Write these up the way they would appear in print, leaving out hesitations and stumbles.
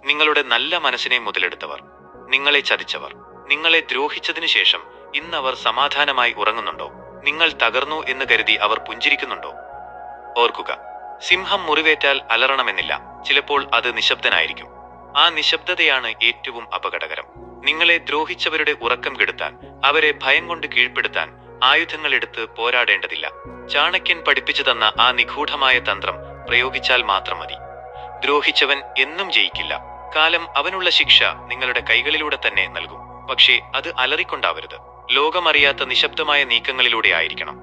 നിങ്ങളുടെ നല്ല മനസ്സിനെ മുതലെടുത്തവർ, നിങ്ങളെ ചതിച്ചവർ, നിങ്ങളെ ദ്രോഹിച്ചതിനു ശേഷം ഇന്നവർ സമാധാനമായി ഉറങ്ങുന്നുണ്ടോ? നിങ്ങൾ തകർന്നു എന്ന് കരുതി അവർ പുഞ്ചിരിക്കുന്നുണ്ടോ? ഓർക്കുക, സിംഹം മുറിവേറ്റാൽ അലറണമെന്നില്ല. ചിലപ്പോൾ അത് നിശബ്ദനായിരിക്കും. ആ നിശബ്ദതയാണ് ഏറ്റവും അപകടകരം. നിങ്ങളെ ദ്രോഹിച്ചവരുടെ ഉറക്കം കെടുത്താൻ, അവരെ ഭയം കൊണ്ട് കീഴ്പ്പെടുത്താൻ ആയുധങ്ങൾ എടുത്ത് പോരാടേണ്ടതില്ല. ചാണക്യൻ പഠിപ്പിച്ചു തന്ന ആ നിഗൂഢമായ തന്ത്രം പ്രയോഗിച്ചാൽ മാത്രം മതി. ദ്രോഹിച്ചവൻ എന്നും ജയിക്കില്ല. കാലം അവനുള്ള ശിക്ഷ നിങ്ങളുടെ കൈകളിലൂടെ തന്നെ നൽകും. പക്ഷേ അത് അലറിക്കൊണ്ടാവരുത്. ലോകമറിയാത്ത നിശബ്ദമായ നീക്കങ്ങളിലൂടെ ആയിരിക്കണം.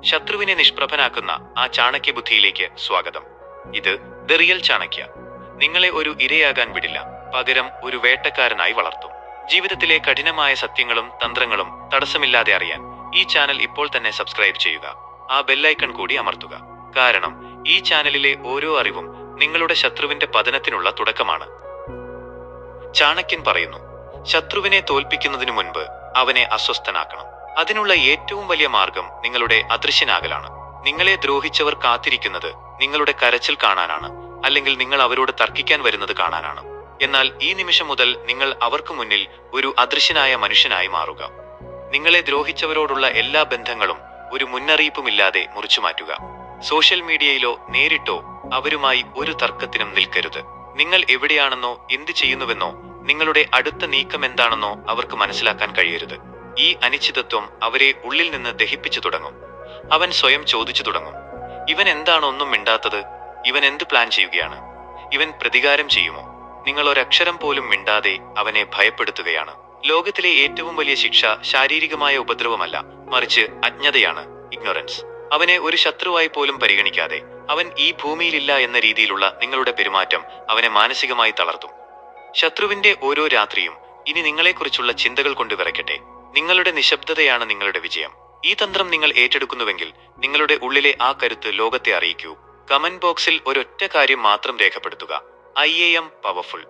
ശത്രുവിനെ നിഷ്പ്രഭനാക്കുന്ന ആ ചാണക്യ ബുദ്ധിയിലേക്ക് സ്വാഗതം. ഇത് ദ റിയൽ ചാണക്യ. നിങ്ങളെ ഒരു ഇരയാകാൻ വിടില്ല, പകരം ഒരു വേട്ടക്കാരനായി വളർത്തും. ജീവിതത്തിലെ കഠിനമായ സത്യങ്ങളും തന്ത്രങ്ങളും തടസ്സമില്ലാതെ അറിയാൻ ഈ ചാനൽ ഇപ്പോൾ തന്നെ സബ്സ്ക്രൈബ് ചെയ്യുക. ആ ബെല്ലൈക്കൺ കൂടി അമർത്തുക. കാരണം ഈ ചാനലിലെ ഓരോ അറിവും നിങ്ങളുടെ ശത്രുവിന്റെ പതനത്തിനുള്ള തുടക്കമാണ്. ചാണക്യൻ പറയുന്നു, ശത്രുവിനെ തോൽപ്പിക്കുന്നതിനു മുൻപ് അവനെ അസ്വസ്ഥനാക്കണം. അതിനുള്ള ഏറ്റവും വലിയ മാർഗം നിങ്ങളുടെ അദൃശ്യനാകലാണ്. നിങ്ങളെ ദ്രോഹിച്ചവർ കാത്തിരിക്കുന്നത് നിങ്ങളുടെ കരച്ചിൽ കാണാനാണ്, അല്ലെങ്കിൽ നിങ്ങൾ അവരോട് തർക്കിക്കാൻ വരുന്നത് കാണാനാണ്. എന്നാൽ ഈ നിമിഷം മുതൽ നിങ്ങൾ അവർക്ക് മുന്നിൽ ഒരു അദൃശ്യനായ മനുഷ്യനായി മാറുക. നിങ്ങളെ ദ്രോഹിച്ചവരോടുള്ള എല്ലാ ബന്ധങ്ങളും ഒരു മുന്നറിയിപ്പുമില്ലാതെ മുറിച്ചു മാറ്റുക. സോഷ്യൽ മീഡിയയിലോ നേരിട്ടോ അവരുമായി ഒരു തർക്കത്തിനും നിൽക്കരുത്. നിങ്ങൾ എവിടെയാണെന്നോ എന്ത് ചെയ്യുന്നുവെന്നോ നിങ്ങളുടെ അടുത്ത നീക്കം എന്താണെന്നോ അവർക്ക് മനസ്സിലാക്കാൻ കഴിയരുത്. ഈ അനിശ്ചിതത്വം അവരെ ഉള്ളിൽ നിന്ന് ദഹിപ്പിച്ചു തുടങ്ങും. അവൻ സ്വയം ചോദിച്ചു തുടങ്ങും, ഇവൻ എന്താണ് ഒന്നും മിണ്ടാത്തത്? ഇവൻ എന്ത് പ്ലാൻ ചെയ്യുകയാണ്? ഇവൻ പ്രതികാരം ചെയ്യുമോ? നിങ്ങൾ ഒരക്ഷരം പോലും മിണ്ടാതെ അവനെ ഭയപ്പെടുത്തുകയാണ്. ലോകത്തിലെ ഏറ്റവും വലിയ ശിക്ഷ ശാരീരികമായ ഉപദ്രവമല്ല, മറിച്ച് അജ്ഞതയാണ്, ഇഗ്നോറൻസ്. അവനെ ഒരു ശത്രുവായി പോലും പരിഗണിക്കാതെ അവൻ ഈ ഭൂമിയിലില്ല എന്ന രീതിയിലുള്ള നിങ്ങളുടെ പെരുമാറ്റം അവനെ മാനസികമായി തളർത്തും. ശത്രുവിന്റെ ഓരോ രാത്രിയും ഇനി നിങ്ങളെക്കുറിച്ചുള്ള ചിന്തകൾ കൊണ്ട് വിറയ്ക്കട്ടെ. നിങ്ങളുടെ നിശബ്ദതയാണ് നിങ്ങളുടെ വിജയം. ഈ തന്ത്രം നിങ്ങൾ ഏറ്റെടുക്കുന്നുവെങ്കിൽ നിങ്ങളുടെ ഉള്ളിലെ ആ കരുത്ത് ലോകത്തെ അറിയിക്കൂ. കമന്റ് ബോക്സിൽ ഒരൊറ്റ കാര്യം മാത്രം രേഖപ്പെടുത്തുക: I am പവർഫുൾ.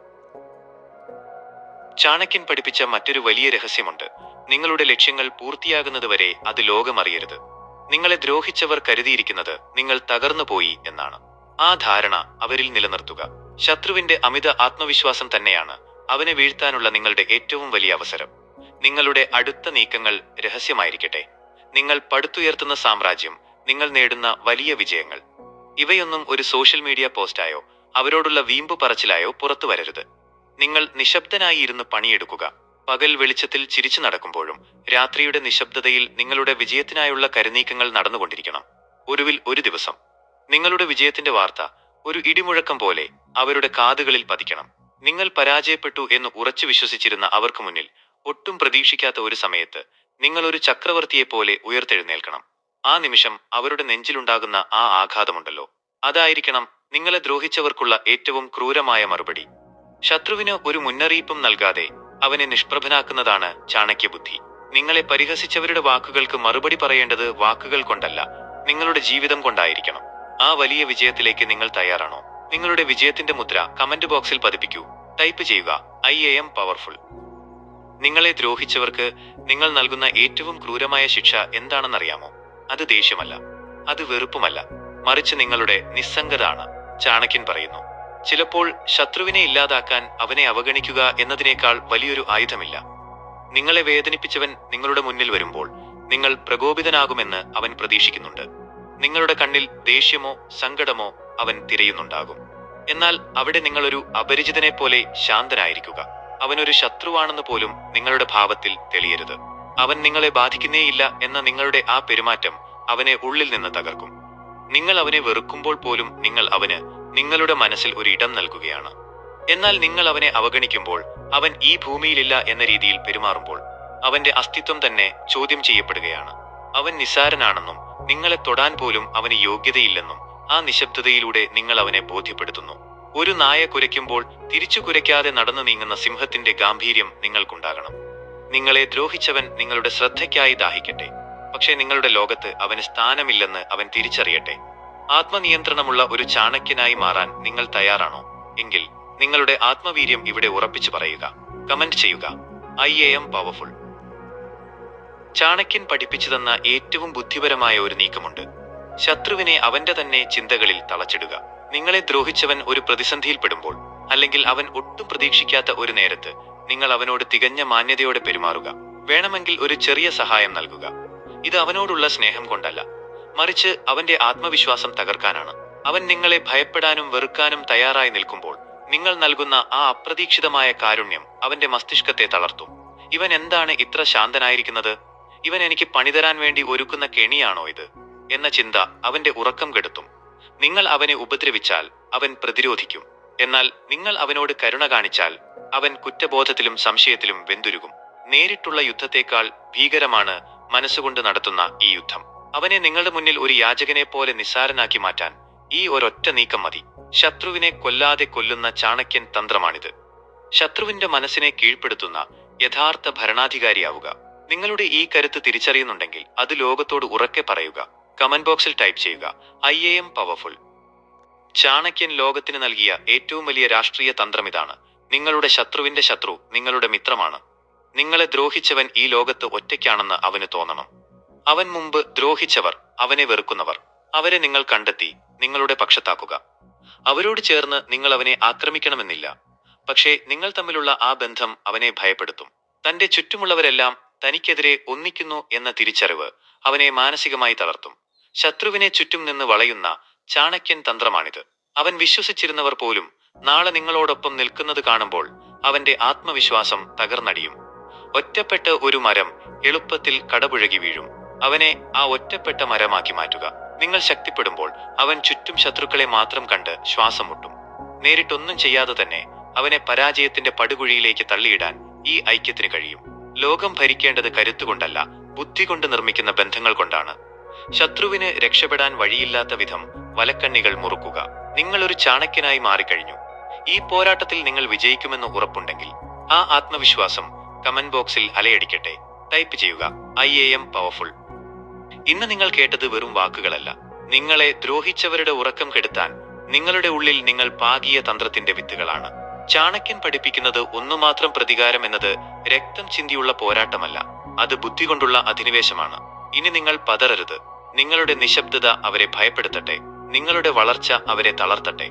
ചാണക്യൻ പഠിപ്പിച്ച മറ്റൊരു വലിയ രഹസ്യമുണ്ട്. നിങ്ങളുടെ ലക്ഷ്യങ്ങൾ പൂർത്തിയാകുന്നതുവരെ അത് ലോകമറിയരുത്. നിങ്ങളെ ദ്രോഹിച്ചവർ കരുതിയിരിക്കുന്നത് നിങ്ങൾ തകർന്നുപോയി എന്നാണ്. ആ ധാരണ അവരിൽ നിലനിർത്തുക. ശത്രുവിന്റെ അമിത ആത്മവിശ്വാസം തന്നെയാണ് അവനെ വീഴ്ത്താനുള്ള നിങ്ങളുടെ ഏറ്റവും വലിയ അവസരം. നിങ്ങളുടെ അടുത്ത നീക്കങ്ങൾ രഹസ്യമായിരിക്കട്ടെ. നിങ്ങൾ പടുത്തുയർത്തുന്ന സാമ്രാജ്യം, നിങ്ങൾ നേടുന്ന വലിയ വിജയങ്ങൾ, ഇവയൊന്നും ഒരു സോഷ്യൽ മീഡിയ പോസ്റ്റായോ അവരോടുള്ള വീമ്പു പറച്ചിലായോ പുറത്തു വരരുത്. നിങ്ങൾ നിശബ്ദനായി ഇരുന്ന് പണിയെടുക്കുക. പകൽ വെളിച്ചത്തിൽ ചിരിച്ചു നടക്കുമ്പോഴും രാത്രിയുടെ നിശബ്ദതയിൽ നിങ്ങളുടെ വിജയത്തിനായുള്ള കരുനീക്കങ്ങൾ നടന്നുകൊണ്ടിരിക്കണം. ഒടുവിൽ ഒരു ദിവസം നിങ്ങളുടെ വിജയത്തിന്റെ വാർത്ത ഒരു ഇടിമുഴക്കം പോലെ അവരുടെ കാതുകളിൽ പതിക്കണം. നിങ്ങൾ പരാജയപ്പെട്ടു എന്ന് ഉറച്ചു വിശ്വസിച്ചിരുന്ന അവർക്ക് മുന്നിൽ ഒട്ടും പ്രതീക്ഷിക്കാത്ത ഒരു സമയത്ത് നിങ്ങൾ ഒരു ചക്രവർത്തിയെപ്പോലെ ഉയർത്തെഴുന്നേൽക്കണം. ആ നിമിഷം അവരുടെ നെഞ്ചിലുണ്ടാകുന്ന ആ ആഘാതമുണ്ടല്ലോ, അതായിരിക്കണം നിങ്ങളെ ദ്രോഹിച്ചവർക്കുള്ള ഏറ്റവും ക്രൂരമായ മറുപടി. ശത്രുവിന് ഒരു മുന്നറിയിപ്പും നൽകാതെ അവനെ നിഷ്പ്രഭനാക്കുന്നതാണ് ചാണക്യബുദ്ധി. നിങ്ങളെ പരിഹസിച്ചവരുടെ വാക്കുകൾക്ക് മറുപടി പറയേണ്ടത് വാക്കുകൾ കൊണ്ടല്ല, നിങ്ങളുടെ ജീവിതം കൊണ്ടായിരിക്കണം. ആ വലിയ വിജയത്തിലേക്ക് നിങ്ങൾ തയ്യാറാണോ? നിങ്ങളുടെ വിജയത്തിന്റെ മുദ്ര കമന്റ് ബോക്സിൽ പതിപ്പിക്കൂ. ടൈപ്പ് ചെയ്യുക: I am പവർഫുൾ. നിങ്ങളെ ദ്രോഹിച്ചവർക്ക് നിങ്ങൾ നൽകുന്ന ഏറ്റവും ക്രൂരമായ ശിക്ഷ എന്താണെന്നറിയാമോ? അത് ദേഷ്യമല്ല, അത് വെറുപ്പുമല്ല, മറിച്ച് നിങ്ങളുടെ നിസ്സംഗത ആണ്. ചാണക്യൻ പറയുന്നു, ചിലപ്പോൾ ശത്രുവിനെ ഇല്ലാതാക്കാൻ അവനെ അവഗണിക്കുക എന്നതിനേക്കാൾ വലിയൊരു ആയുധമില്ല. നിങ്ങളെ വേദനിപ്പിച്ചവൻ നിങ്ങളുടെ മുന്നിൽ വരുമ്പോൾ നിങ്ങൾ പ്രകോപിതനാകുമെന്ന് അവൻ പ്രതീക്ഷിക്കുന്നുണ്ട്. നിങ്ങളുടെ കണ്ണിൽ ദേഷ്യമോ സങ്കടമോ അവൻ തിരയുന്നുണ്ടാകും. എന്നാൽ അവിടെ നിങ്ങളൊരു അപരിചിതനെ പോലെ ശാന്തനായിരിക്കുക. അവനൊരു ശത്രുവാണെന്ന് പോലും നിങ്ങളുടെ ഭാവത്തിൽ തെളിയരുത്. അവൻ നിങ്ങളെ ബാധിക്കുന്നേയില്ല എന്ന നിങ്ങളുടെ ആ പെരുമാറ്റം അവനെ ഉള്ളിൽ നിന്ന് തകർക്കും. നിങ്ങൾ അവനെ വെറുക്കുമ്പോൾ പോലും നിങ്ങൾ അവന് നിങ്ങളുടെ മനസ്സിൽ ഒരു ഇടം നൽകുകയാണ്. എന്നാൽ നിങ്ങൾ അവനെ അവഗണിക്കുമ്പോൾ, അവൻ ഈ ഭൂമിയിലില്ല എന്ന രീതിയിൽ പെരുമാറുമ്പോൾ അവന്റെ അസ്തിത്വം തന്നെ ചോദ്യം ചെയ്യപ്പെടുകയാണ്. അവൻ നിസ്സാരനാണെന്നും നിങ്ങളെ തൊടാൻ പോലും അവന് യോഗ്യതയില്ലെന്നും ആ നിശബ്ദതയിലൂടെ നിങ്ങൾ അവനെ ബോധ്യപ്പെടുത്തുന്നു. ഒരു നായ കുരയ്ക്കുമ്പോൾ തിരിച്ചു കുരയ്ക്കാതെ നടന്നു നീങ്ങുന്ന സിംഹത്തിന്റെ ഗാംഭീര്യം നിങ്ങൾക്കുണ്ടാകണം. നിങ്ങളെ ദ്രോഹിച്ചവൻ നിങ്ങളുടെ ശ്രദ്ധയ്ക്കായി ദാഹിക്കട്ടെ, പക്ഷേ നിങ്ങളുടെ ലോകത്ത് അവന് സ്ഥാനമില്ലെന്ന് അവൻ തിരിച്ചറിയട്ടെ. ആത്മനിയന്ത്രണമുള്ള ഒരു ചാണക്യനായി മാറാൻ നിങ്ങൾ തയ്യാറാണോ? എങ്കിൽ നിങ്ങളുടെ ആത്മവീര്യം ഇവിടെ ഉറപ്പിച്ചു പറയുക. കമന്റ് ചെയ്യുക: I am പവർഫുൾ. ചാണക്യൻ പഠിപ്പിച്ചു തന്ന ഏറ്റവും ബുദ്ധിപരമായ ഒരു നീക്കമുണ്ട്. ശത്രുവിനെ അവന്റെ തന്നെ ചിന്തകളിൽ തളച്ചിടുക. നിങ്ങളെ ദ്രോഹിച്ചവൻ ഒരു പ്രതിസന്ധിയിൽപ്പെടുമ്പോൾ അല്ലെങ്കിൽ അവൻ ഒട്ടും പ്രതീക്ഷിക്കാത്ത ഒരു നേരത്ത് നിങ്ങൾ അവനോട് തികഞ്ഞ മാന്യതയോടെ പെരുമാറുക. വേണമെങ്കിൽ ഒരു ചെറിയ സഹായം നൽകുക. ഇത് അവനോടുള്ള സ്നേഹം കൊണ്ടല്ല, മറിച്ച് അവന്റെ ആത്മവിശ്വാസം തകർക്കാനാണ്. അവൻ നിങ്ങളെ ഭയപ്പെടാനും വെറുക്കാനും തയ്യാറായി നിൽക്കുമ്പോൾ നിങ്ങൾ നൽകുന്ന ആ അപ്രതീക്ഷിതമായ കാരുണ്യം അവന്റെ മസ്തിഷ്കത്തെ തളർത്തും. ഇവൻ എന്താണ് ഇത്ര ശാന്തനായിരിക്കുന്നത്? ഇവൻ എനിക്ക് പണിതരാൻ വേണ്ടി ഒരുക്കുന്ന കെണിയാണോ ഇത് എന്ന ചിന്ത അവന്റെ ഉറക്കം കെടുത്തും. നിങ്ങൾ അവനെ ഉപദ്രവിച്ചാൽ അവൻ പ്രതിരോധിക്കും. എന്നാൽ നിങ്ങൾ അവനോട് കരുണ കാണിച്ചാൽ അവൻ കുറ്റബോധത്തിലും സംശയത്തിലും വെന്തുരുകും. നേരിട്ടുള്ള യുദ്ധത്തേക്കാൾ ഭീകരമാണ് മനസ്സുകൊണ്ട് നടത്തുന്ന ഈ യുദ്ധം. അവനെ നിങ്ങളുടെ മുന്നിൽ ഒരു യാചകനെ പോലെ നിസ്സാരനാക്കി മാറ്റാൻ ഈ ഒരൊറ്റ നീക്കം മതി. ശത്രുവിനെ കൊല്ലാതെ കൊല്ലുന്ന ചാണക്യൻ തന്ത്രമാണിത്. ശത്രുവിന്റെ മനസ്സിനെ കീഴ്പ്പെടുത്തുന്ന യഥാർത്ഥ ഭരണാധികാരിയാവുക. നിങ്ങളുടെ ഈ കരുത്ത് തിരിച്ചറിയുന്നുണ്ടെങ്കിൽ അത് ലോകത്തോട് ഉറക്കെ പറയുക. കമന്റ് ബോക്സിൽ ടൈപ്പ് ചെയ്യുക, I am പവർഫുൾ. ചാണക്യൻ ലോകത്തിന് നൽകിയ ഏറ്റവും വലിയ രാഷ്ട്രീയ തന്ത്രമിതാണ്. നിങ്ങളുടെ ശത്രുവിന്റെ ശത്രു നിങ്ങളുടെ മിത്രമാണ്. നിങ്ങളെ ദ്രോഹിച്ചവൻ ഈ ലോകത്ത് ഒറ്റയ്ക്കാണെന്ന് അവന് തോന്നണം. അവൻ മുമ്പ് ദ്രോഹിച്ചവർ, അവനെ വെറുക്കുന്നവർ, അവരെ നിങ്ങൾ കണ്ടെത്തി നിങ്ങളുടെ പക്ഷത്താക്കുക. അവരോട് ചേർന്ന് നിങ്ങൾ അവനെ ആക്രമിക്കണമെന്നില്ല. പക്ഷേ നിങ്ങൾ തമ്മിലുള്ള ആ ബന്ധം അവനെ ഭയപ്പെടുത്തും. തന്റെ ചുറ്റുമുള്ളവരെല്ലാം തനിക്കെതിരെ ഒന്നിക്കുന്നു എന്ന തിരിച്ചറിവ് അവനെ മാനസികമായി തളർത്തും. ശത്രുവിനെ ചുറ്റും നിന്ന് വളയുന്ന ചാണക്യൻ തന്ത്രമാണിത്. അവൻ വിശ്വസിച്ചിരുന്നവർ പോലും നാളെ നിങ്ങളോടൊപ്പം നിൽക്കുന്നത് കാണുമ്പോൾ അവന്റെ ആത്മവിശ്വാസം തകർന്നടിയും. ഒറ്റപ്പെട്ട ഒരു മരം എളുപ്പത്തിൽ കടപുഴകി വീഴും. അവനെ ആ ഒറ്റപ്പെട്ട മരമാക്കി മാറ്റുക. നിങ്ങൾ ശക്തിപ്പെടുമ്പോൾ അവൻ ചുറ്റും ശത്രുക്കളെ മാത്രം കണ്ട് ശ്വാസം മുട്ടും. നേരിട്ടൊന്നും ചെയ്യാതെ തന്നെ അവനെ പരാജയത്തിന്റെ പടുകുഴിയിലേക്ക് തള്ളിയിടാൻ ഈ ഐക്യത്തിന് കഴിയും. ലോകം ഭരിക്കേണ്ടത് കരുത്തുകൊണ്ടല്ല, ബുദ്ധി കൊണ്ട് നിർമ്മിക്കുന്ന ബന്ധങ്ങൾ കൊണ്ടാണ്. ശത്രുവിന് രക്ഷപ്പെടാൻ വഴിയില്ലാത്ത വിധം വലക്കണ്ണികൾ മുറുക്കുക. നിങ്ങൾ ഒരു ചാണക്യനായി മാറിക്കഴിഞ്ഞു. ഈ പോരാട്ടത്തിൽ നിങ്ങൾ വിജയിക്കുമെന്ന് ഉറപ്പുണ്ടെങ്കിൽ ആ ആത്മവിശ്വാസം കമന്റ് ബോക്സിൽ അലയടിക്കട്ടെ. ടൈപ്പ് ചെയ്യുക, I am പവർഫുൾ. ഇന്ന് നിങ്ങൾ കേട്ടത് വെറും വാക്കുകളല്ല. നിങ്ങളെ ദ്രോഹിച്ചവരുടെ ഉറക്കം കെടുത്താൻ നിങ്ങളുടെ ഉള്ളിൽ നിങ്ങൾ പാകിയ തന്ത്രത്തിന്റെ വിത്തുകളാണ്. ചാണക്യൻ പഠിപ്പിക്കുന്നത് ഒന്നുമാത്രം പ്രതികാരം എന്നത് രക്തം ചിന്തിയുള്ള പോരാട്ടമല്ല, അത് ബുദ്ധി കൊണ്ടുള്ള അധിനിവേശമാണ്. ഇനി നിങ്ങൾ പതറരുത്. നിങ്ങളുടെ നിശബ്ദത അവരെ ഭയപ്പെടുത്തട്ടെ. നിങ്ങളുടെ വളർച്ച അവരെ തളർത്തട്ടെ.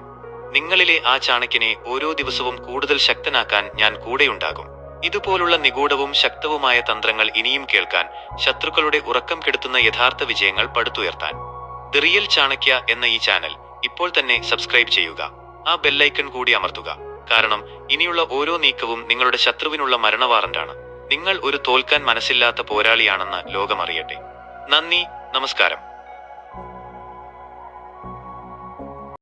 നിങ്ങളിലെ ആ ചാണക്യനെ ഓരോ ദിവസവും കൂടുതൽ ശക്തനാക്കാൻ ഞാൻ കൂടെയുണ്ടാകും. ഇതുപോലുള്ള നിഗൂഢവും ശക്തവുമായ തന്ത്രങ്ങൾ ഇനിയും കേൾക്കാൻ, ശത്രുക്കളുടെ ഉറക്കം കെടുത്തുന്ന യഥാർത്ഥ വിജയങ്ങൾ പടുത്തുയർത്താൻ ദി റിയൽ ചാണക്യ എന്ന ഈ ചാനൽ ഇപ്പോൾ തന്നെ സബ്സ്ക്രൈബ് ചെയ്യുക. ആ ബെല്ലൈക്കൺ കൂടി അമർത്തുക. കാരണം ഇനിയുള്ള ഓരോ നീക്കവും നിങ്ങളുടെ ശത്രുവിനുള്ള മരണവാറന്റാണ്. നിങ്ങൾ ഒരു തോൽക്കാൻ മനസ്സില്ലാത്ത പോരാളിയാണെന്ന് ലോകമറിയട്ടെ. നന്ദി, നമസ്കാരം.